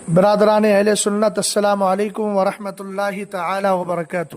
برادران اہل سنت، السلام علیکم ورحمۃ اللہ تعالی وبرکاتہ۔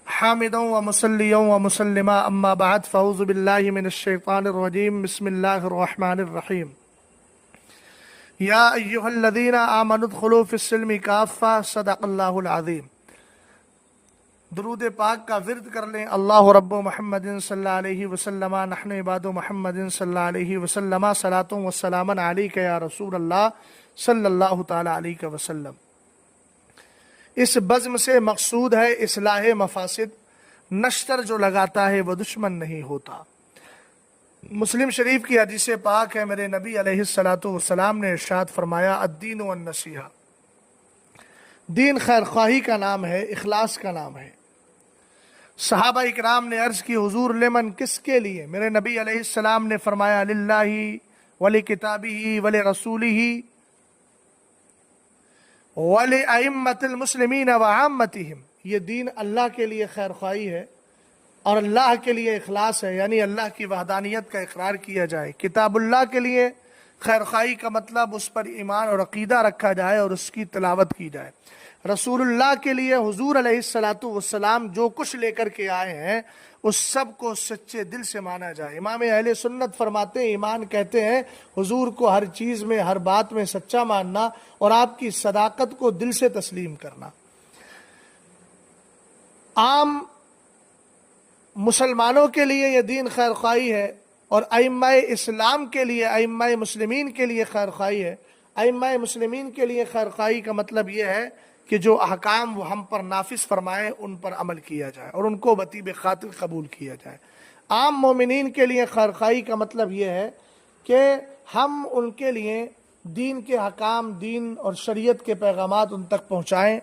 حامدا و مسلیا و مسلما، اما بعد، فاعوذ باللہ من الشیطان الرجیم، بسم اللہ الرحمن الرحیم۔ یا ایہا الذین آمنوا ادخلوا فی السلم کافہ، صدق اللہ العظیم۔ درود پاک کا ورد کر لیں۔ اللہ رب محمد صلی اللہ علیہ وسلم، نحن عباد محمد صلی اللہ علیہ وسلم، صلاۃ و سلام علیک یا رسول اللہ صلی اللہ تعالی علیہ وسلم۔ اس بزم سے مقصود ہے اصلاح مفاسد، نشتر جو لگاتا ہے وہ دشمن نہیں ہوتا۔ مسلم شریف کی حدیث پاک ہے، میرے نبی علیہ الصلوۃ والسلام نے ارشاد فرمایا، الدین والنصیحہ، دین خیر خواہی کا نام ہے، اخلاص کا نام ہے۔ صحابہ اکرام نے عرض کی، حضور لمن، کس کے لیے؟ میرے نبی علیہ السلام نے فرمایا، للہ ولکتابہ ولرسولہ وَلِأَئِمَّةِ الْمُسْلِمِينَ وَعَامَّتِهِمْ۔ یہ دین اللہ کے لیے خیر خواہی ہے اور اللہ کے لیے اخلاص ہے، یعنی اللہ کی وحدانیت کا اقرار کیا جائے۔ کتاب اللہ کے لیے خیر خواہی کا مطلب اس پر ایمان اور عقیدہ رکھا جائے اور اس کی تلاوت کی جائے۔ رسول اللہ کے لیے حضور علیہ الصلوۃ والسلام جو کچھ لے کر کے آئے ہیں اس سب کو سچے دل سے مانا جائے۔ امام اہل سنت فرماتے ہیں، ایمان کہتے ہیں حضور کو ہر چیز میں، ہر بات میں سچا ماننا اور آپ کی صداقت کو دل سے تسلیم کرنا۔ عام مسلمانوں کے لیے یہ دین خیر خواہی ہے اور ائمہ اسلام کے لیے، ائمہ مسلمین کے لیے خیر خواہی ہے۔ ائمہ مسلمین کے لیے خیر خواہی کا مطلب یہ ہے کہ جو احکام وہ ہم پر نافذ فرمائے ان پر عمل کیا جائے اور ان کو بطیب خاطر قبول کیا جائے۔ عام مومنین کے لیے خیر خواہی کا مطلب یہ ہے کہ ہم ان کے لیے دین کے حکام، دین اور شریعت کے پیغامات ان تک پہنچائیں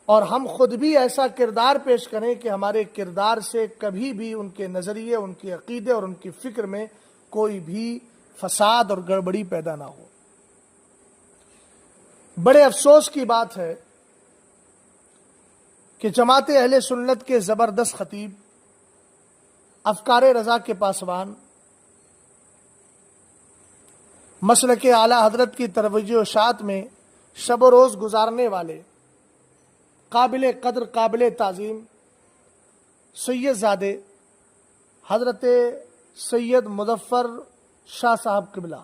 اور ہم خود بھی ایسا کردار پیش کریں کہ ہمارے کردار سے کبھی بھی ان کے نظریے، ان کے عقیدے اور ان کی فکر میں کوئی بھی فساد اور گڑبڑی پیدا نہ ہو۔ بڑے افسوس کی بات ہے کہ جماعت اہل سنت کے زبردست خطیب، افکار رضا کے پاسبان، مسلک اعلی حضرت کی ترویجات میں شب و روز گزارنے والے، قابل قدر، قابل تعظیم سید زادے حضرت سید مظفر شاہ صاحب قبلہ،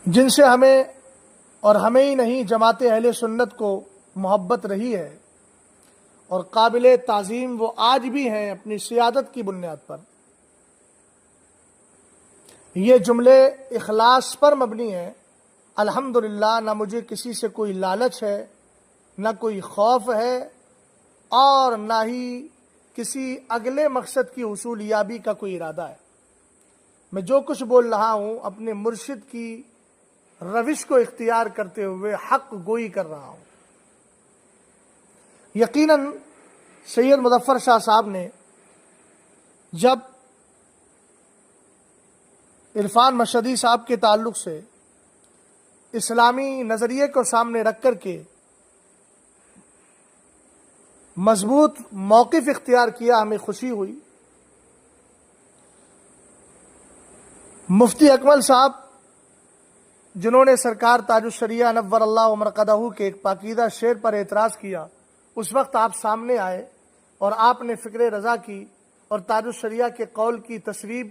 جن سے ہمیں اور ہمیں ہی نہیں جماعت اہل سنت کو محبت رہی ہے اور قابل تعظیم وہ آج بھی ہیں اپنی سیادت کی بنیاد پر، یہ جملے اخلاص پر مبنی ہیں۔ الحمدللہ، نہ مجھے کسی سے کوئی لالچ ہے، نہ کوئی خوف ہے اور نہ ہی کسی اگلے مقصد کی حصول یابی کا کوئی ارادہ ہے۔ میں جو کچھ بول رہا ہوں اپنے مرشد کی روش کو اختیار کرتے ہوئے حق گوئی کر رہا ہوں۔ یقیناً سید مظفر شاہ صاحب نے جب عرفان مشہدی صاحب کے تعلق سے اسلامی نظریے کو سامنے رکھ کر کے مضبوط موقف اختیار کیا، ہمیں خوشی ہوئی۔ مفتی اکمل صاحب، جنہوں نے سرکار تاج الشریعہ نور اللہ مرقدہ کے ایک پاکیزہ شعر پر اعتراض کیا، اس وقت آپ سامنے آئے اور آپ نے فکر رضا کی اور تاج الشریعہ کے قول کی تصویب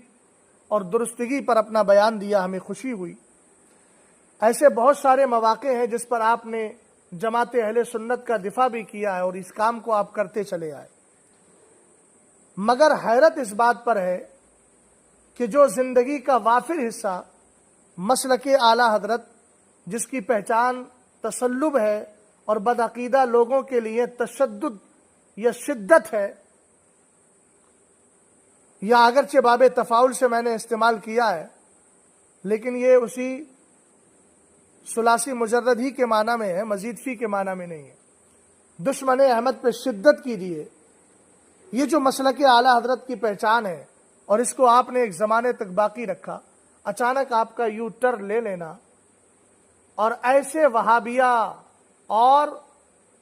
اور درستگی پر اپنا بیان دیا، ہمیں خوشی ہوئی۔ ایسے بہت سارے مواقع ہیں جس پر آپ نے جماعت اہل سنت کا دفاع بھی کیا ہے اور اس کام کو آپ کرتے چلے آئے، مگر حیرت اس بات پر ہے کہ جو زندگی کا وافر حصہ مسلک اعلی حضرت، جس کی پہچان تسلب ہے اور بدعقیدہ لوگوں کے لیے تشدد یا شدت ہے، یا اگرچہ باب تفاعل سے میں نے استعمال کیا ہے لیکن یہ اسی ثلاثی مجرد ہی کے معنی میں ہے، مزید فی کے معنی میں نہیں ہے۔ دشمن احمد پہ شدت کی دیے، یہ جو مسلک اعلی حضرت کی پہچان ہے اور اس کو آپ نے ایک زمانے تک باقی رکھا، اچانک آپ کا یو ٹرن لے لینا اور ایسے وہابیہ اور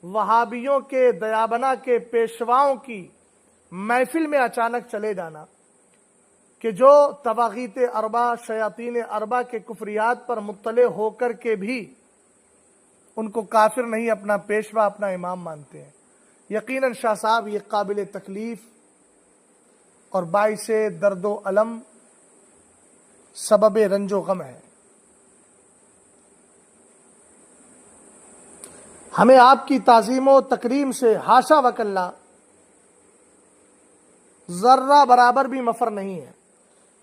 وہابیوں کے دیابنا کے پیشواؤں کی محفل میں اچانک چلے جانا، کہ جو طواغیت اربع شیاطین اربع کے کفریات پر مطلع ہو کر کے بھی ان کو کافر نہیں، اپنا پیشوا اپنا امام مانتے ہیں، یقیناً شاہ صاحب یہ قابل تکلیف اور باعث درد و الم، سبب رنج و غم ہے۔ ہمیں آپ کی تعظیم و تکریم سے حاشا وکلا ذرہ برابر بھی مفر نہیں ہے۔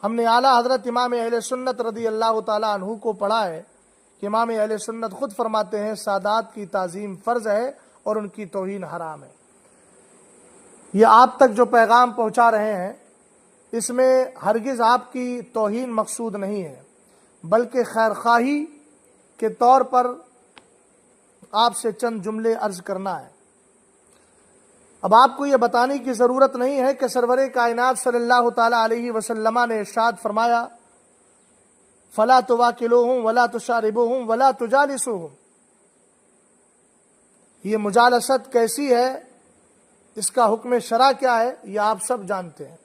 ہم نے اعلیٰ حضرت امام اہل سنت رضی اللہ تعالیٰ عنہ کو پڑھا ہے کہ امام اہل سنت خود فرماتے ہیں سادات کی تعظیم فرض ہے اور ان کی توہین حرام ہے۔ یہ آپ تک جو پیغام پہنچا رہے ہیں اس میں ہرگز آپ کی توہین مقصود نہیں ہے، بلکہ خیرخواہی کے طور پر آپ سے چند جملے عرض کرنا ہے۔ اب آپ کو یہ بتانے کی ضرورت نہیں ہے کہ سرور کائنات صلی اللہ تعالیٰ علیہ وسلم نے ارشاد فرمایا فلا تواکلوہم ولا تشاربوہم ولا تجالسوہم۔ یہ مجالست کیسی ہے، اس کا حکم شرع کیا ہے، یہ آپ سب جانتے ہیں۔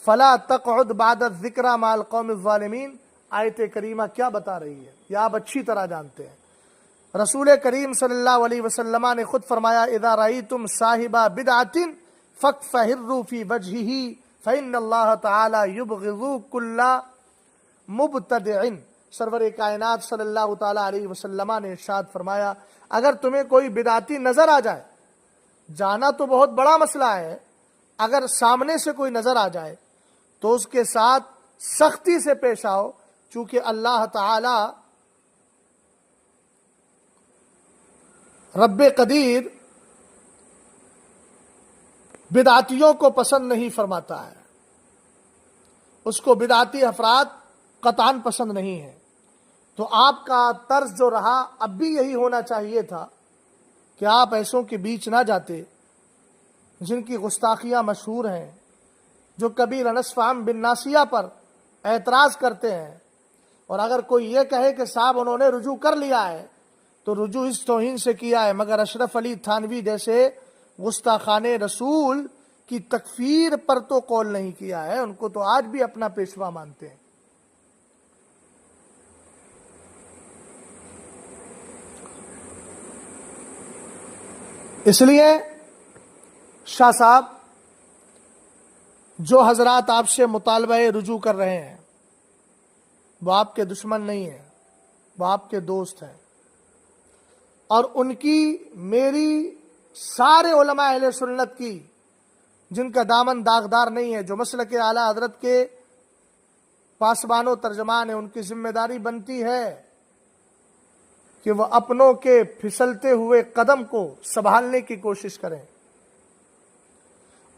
فلا تقعد بعد الذکر مع القوم الظالمین، آیت کریمہ کیا بتا رہی ہے یہ آپ اچھی طرح جانتے ہیں۔ رسول کریم صلی اللہ علیہ وسلم نے خود فرمایا اذا رأیتم صاحب بدعۃ فاقفروا فی وجہہ فإن اللہ تعالی یبغض کل مبتدع۔ سرور کائنات صلی اللہ تعالی علیہ وسلم نے ارشاد فرمایا اگر تمہیں کوئی بدعتی نظر آ جائے، جانا تو بہت بڑا مسئلہ ہے، اگر سامنے سے کوئی نظر آ جائے تو اس کے ساتھ سختی سے پیش آؤ، چونکہ اللہ تعالی رب قدیر بدعتیوں کو پسند نہیں فرماتا ہے، اس کو بدعتی افراد قطعاً پسند نہیں ہے۔ تو آپ کا طرز جو رہا اب بھی یہی ہونا چاہیے تھا کہ آپ ایسوں کے بیچ نہ جاتے جن کی گستاخیاں مشہور ہیں، جو کبھی نصف عام بن ناسیہ پر اعتراض کرتے ہیں، اور اگر کوئی یہ کہے کہ صاحب انہوں نے رجوع کر لیا ہے تو رجوع اس توہین سے کیا ہے، مگر اشرف علی تھانوی جیسے گستاخان رسول کی تکفیر پر تو قول نہیں کیا ہے، ان کو تو آج بھی اپنا پیشوا مانتے ہیں۔ اس لیے شاہ صاحب جو حضرات آپ سے مطالبہ رجوع کر رہے ہیں وہ آپ کے دشمن نہیں ہیں، وہ آپ کے دوست ہیں، اور ان کی میری سارے علماء اہل سنت کی جن کا دامن داغدار نہیں ہے، جو مسلک اعلیٰ حضرت کے پاسبان و ترجمان ہیں، ان کی ذمہ داری بنتی ہے کہ وہ اپنوں کے پھسلتے ہوئے قدم کو سنبھالنے کی کوشش کریں۔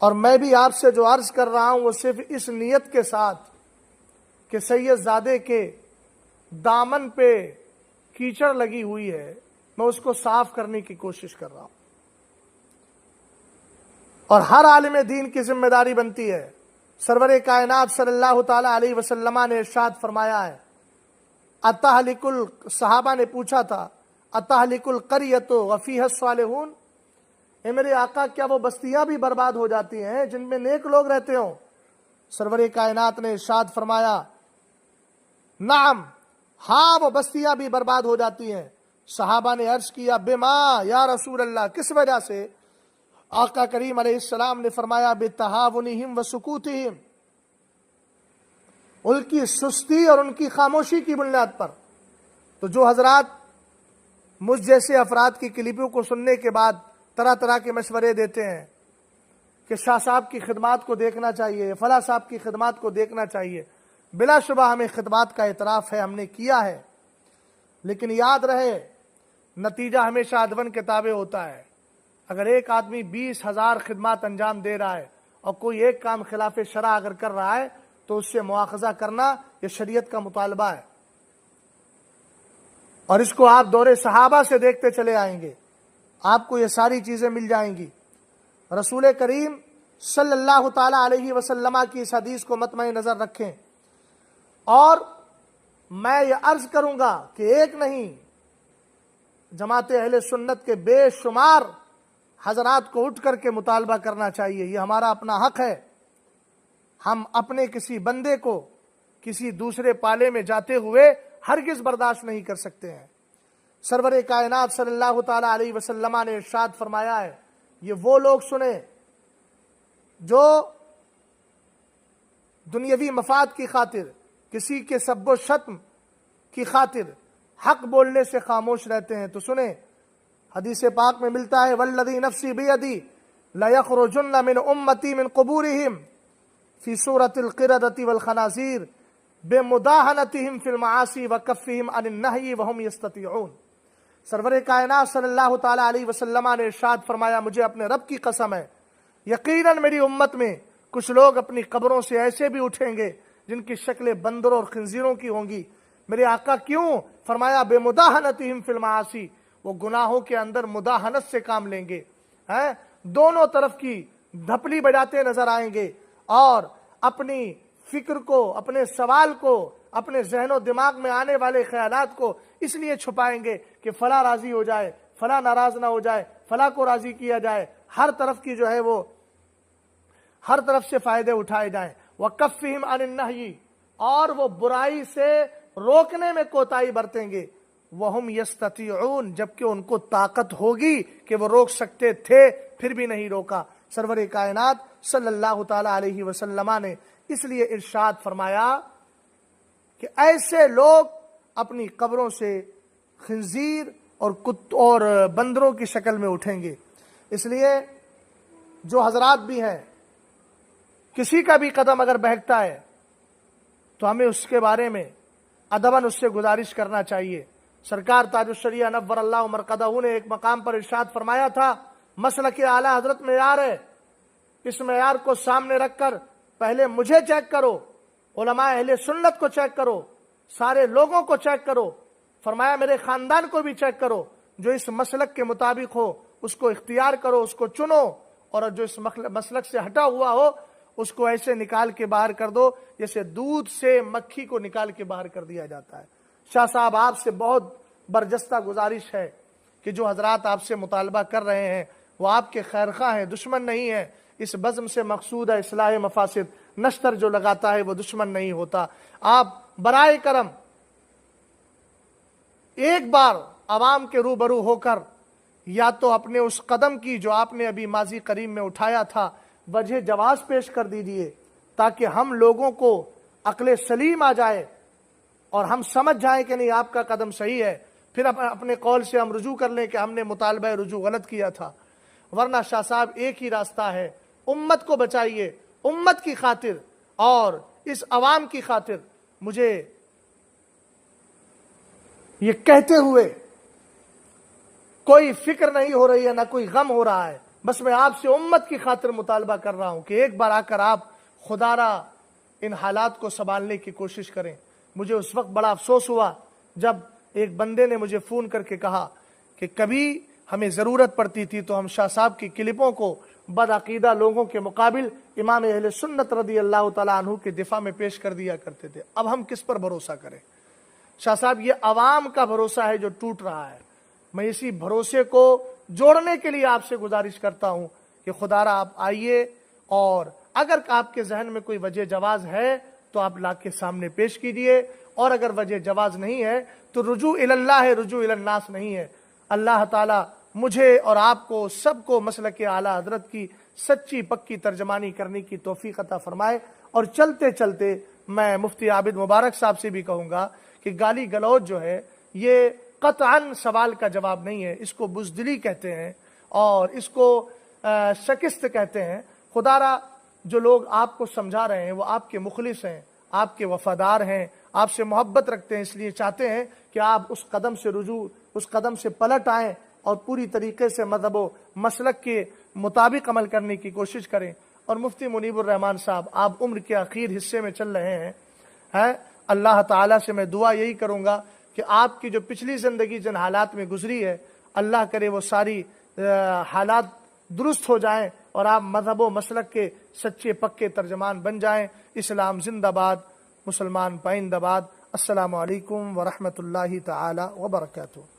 اور میں بھی آپ سے جو عرض کر رہا ہوں وہ صرف اس نیت کے ساتھ کہ سید زادے کے دامن پہ کیچڑ لگی ہوئی ہے، میں اس کو صاف کرنے کی کوشش کر رہا ہوں، اور ہر عالم دین کی ذمہ داری بنتی ہے۔ سرور کائنات صلی اللہ تعالی علیہ وسلم نے ارشاد فرمایا ہے اتہلک صحابہ نے پوچھا تھا اتہلک القریۃ وفیہا الصالحون، اے میرے آقا کیا وہ بستیاں بھی برباد ہو جاتی ہیں جن میں نیک لوگ رہتے ہوں؟ سرور کائنات نے ارشاد فرمایا نعم، ہاں وہ بستیاں بھی برباد ہو جاتی ہیں۔ صحابہ نے عرض کیا بما یا رسول اللہ، کس وجہ سے؟ آقا کریم علیہ السلام نے فرمایا بتہاونہم وسکوتہم، ان کی سستی اور ان کی خاموشی کی بنیاد پر۔ تو جو حضرات مجھ جیسے افراد کی کلپوں کو سننے کے بعد طرح طرح کے مشورے دیتے ہیں کہ شاہ صاحب کی خدمات کو دیکھنا چاہیے، فلاں صاحب کی خدمات کو دیکھنا چاہیے، بلا شبہ ہمیں خدمات کا اعتراف ہے، ہم نے کیا ہے، لیکن یاد رہے نتیجہ ہمیشہ ادون کے تابع ہوتا ہے۔ اگر ایک آدمی 20,000 خدمات انجام دے رہا ہے اور کوئی ایک کام خلاف شرع اگر کر رہا ہے تو اس سے مواخذہ کرنا یہ شریعت کا مطالبہ ہے، اور اس کو آپ دور صحابہ سے دیکھتے چلے آئیں گے، آپ کو یہ ساری چیزیں مل جائیں گی۔ رسول کریم صلی اللہ تعالی علیہ وسلم کی اس حدیث کو مطمع نظر رکھیں، اور میں یہ عرض کروں گا کہ ایک نہیں، جماعت اہل سنت کے بے شمار حضرات کو اٹھ کر کے مطالبہ کرنا چاہیے، یہ ہمارا اپنا حق ہے۔ ہم اپنے کسی بندے کو کسی دوسرے پالے میں جاتے ہوئے ہرگز برداشت نہیں کر سکتے ہیں۔ سرور کائنات صلی اللہ تعالی علیہ وسلم نے ارشاد فرمایا ہے، یہ وہ لوگ سنیں جو دنیاوی مفاد کی خاطر، کسی کے سب و شتم کی خاطر حق بولنے سے خاموش رہتے ہیں۔ تو سنیں، حدیث پاک میں ملتا ہے، والذی نفسی بیدی لیخرجن من امتی من قبورہم فی صورت القردۃ والخنازیر بمداہنتہم فی المعاصی وکفہم عن النہی وہم یستطیعون۔ سرور کائنات صلی اللہ تعالی علیہ وسلم نے ارشاد فرمایا، مجھے اپنے رب کی قسم ہے، یقیناً میری امت میں کچھ لوگ اپنی قبروں سے ایسے بھی اٹھیں گے جن کی شکلیں بندروں اور خنزیروں کی ہوں گی۔ میرے آقا کیوں؟ فرمایا بمداہنتہم فی المعاصی، وہ گناہوں کے اندر مداہنت سے کام لیں گے، دونوں طرف کی دھپلی بجاتے نظر آئیں گے، اور اپنی فکر کو، اپنے سوال کو، اپنے ذہن و دماغ میں آنے والے خیالات کو اس لیے چھپائیں گے کہ فلاں راضی ہو جائے، فلاں ناراض نہ ہو جائے، فلاں کو راضی کیا جائے، ہر طرف کی جو ہے وہ ہر طرف سے فائدے اٹھائے جائیں۔ وَكَفِّهِمْ عَنِ النَّهْيِ، اور وہ برائی سے روکنے میں کوتاہی برتیں گے۔ وَهُمْ يَسْتَطِيعُونَ، جبکہ ان کو طاقت ہوگی کہ وہ روک سکتے تھے پھر بھی نہیں روکا۔ سرور کائنات صلی اللہ تعالی علیہ وسلم نے اس لیے ارشاد فرمایا کہ ایسے لوگ اپنی قبروں سے خنزیر اور بندروں کی شکل میں اٹھیں گے۔ اس لیے جو حضرات بھی ہیں، کسی کا بھی قدم اگر بہکتا ہے تو ہمیں اس کے بارے میں ادباً اس سے گزارش کرنا چاہیے۔ سرکار تاج الشریعہ نور اللہ مرقدہ نے ایک مقام پر ارشاد فرمایا تھا، مسلک اعلیٰ حضرت معیار ہے، اس معیار کو سامنے رکھ کر پہلے مجھے چیک کرو، علماء اہل سنت کو چیک کرو، سارے لوگوں کو چیک کرو، فرمایا میرے خاندان کو بھی چیک کرو، جو اس مسلک کے مطابق ہو اس کو اختیار کرو، اس کو چنو، اور جو اس مسلک سے ہٹا ہوا ہو اس کو ایسے نکال کے باہر کر دو جیسے دودھ سے مکھی کو نکال کے باہر کر دیا جاتا ہے۔ شاہ صاحب، آپ سے بہت برجستہ گزارش ہے کہ جو حضرات آپ سے مطالبہ کر رہے ہیں وہ آپ کے خیر خواہ ہیں، دشمن نہیں ہیں۔ اس بزم سے مقصود ہے اصلاح مفاسد، نشتر جو لگاتا ہے وہ دشمن نہیں ہوتا۔ آپ برائے کرم ایک بار عوام کے روبرو ہو کر یا تو اپنے اس قدم کی جو آپ نے ابھی ماضی قریب میں اٹھایا تھا وجہ جواز پیش کر دیجیے، تاکہ ہم لوگوں کو عقل سلیم آ جائے اور ہم سمجھ جائیں کہ نہیں آپ کا قدم صحیح ہے، پھر اپنے قول سے ہم رجوع کر لیں کہ ہم نے مطالبہ رجوع غلط کیا تھا۔ ورنہ شاہ صاحب ایک ہی راستہ ہے، امت کو بچائیے، امت کی خاطر اور اس عوام کی خاطر۔ مجھے یہ کہتے ہوئے کوئی فکر نہیں ہو رہی ہے، نہ کوئی غم ہو رہا ہے، بس میں آپ سے امت کی خاطر مطالبہ کر رہا ہوں کہ ایک بار آ کر آپ خدا را ان حالات کو سنبھالنے کی کوشش کریں۔ مجھے اس وقت بڑا افسوس ہوا جب ایک بندے نے مجھے فون کر کے کہا کہ کبھی ہمیں ضرورت پڑتی تھی تو ہم شاہ صاحب کی کلپوں کو بدعقیدہ لوگوں کے مقابل امام اہل سنت رضی اللہ تعالیٰ عنہ کے دفاع میں پیش کر دیا کرتے تھے۔ اب ہم کس پر بھروسہ کریں؟ شاہ صاحب، یہ عوام کا بھروسہ ہے جو ٹوٹ رہا ہے۔ میں اسی بھروسے کو جوڑنے کے لیے آپ سے گزارش کرتا ہوں کہ خدا را آپ آئیے، اور اگر آپ کے ذہن میں کوئی وجہ جواز ہے تو آپ لا کے سامنے پیش کیجئے، اور اگر وجہ جواز نہیں ہے تو رجوع اللہ ہے، رجوع الناس نہیں ہے۔ اللہ تعالیٰ مجھے اور آپ کو سب کو مسلک اعلیٰ حضرت کی سچی پکی ترجمانی کرنے کی توفیق عطا فرمائے۔ اور چلتے چلتے میں مفتی عابد مبارک صاحب سے بھی کہوں گا کہ گالی گلوچ جو ہے یہ قطعاً سوال کا جواب نہیں ہے، اس کو بزدلی کہتے ہیں اور اس کو شکست کہتے ہیں۔ خدا را جو لوگ آپ کو سمجھا رہے ہیں وہ آپ کے مخلص ہیں، آپ کے وفادار ہیں، آپ سے محبت رکھتے ہیں، اس لیے چاہتے ہیں کہ آپ اس قدم سے رجوع، اس قدم سے پلٹ آئیں اور پوری طریقے سے مذہب و مسلک کے مطابق عمل کرنے کی کوشش کریں۔ اور مفتی منیب الرحمان صاحب، آپ عمر کے آخر حصے میں چل رہے ہیں، اللہ تعالیٰ سے میں دعا یہی کروں گا کہ آپ کی جو پچھلی زندگی جن حالات میں گزری ہے، اللہ کرے وہ ساری حالات درست ہو جائیں اور آپ مذہب و مسلک کے سچے پکے ترجمان بن جائیں۔ اسلام زندہ باد، مسلمان پائندہ باد۔ السلام علیکم ورحمۃ اللہ تعالی وبرکاتہ۔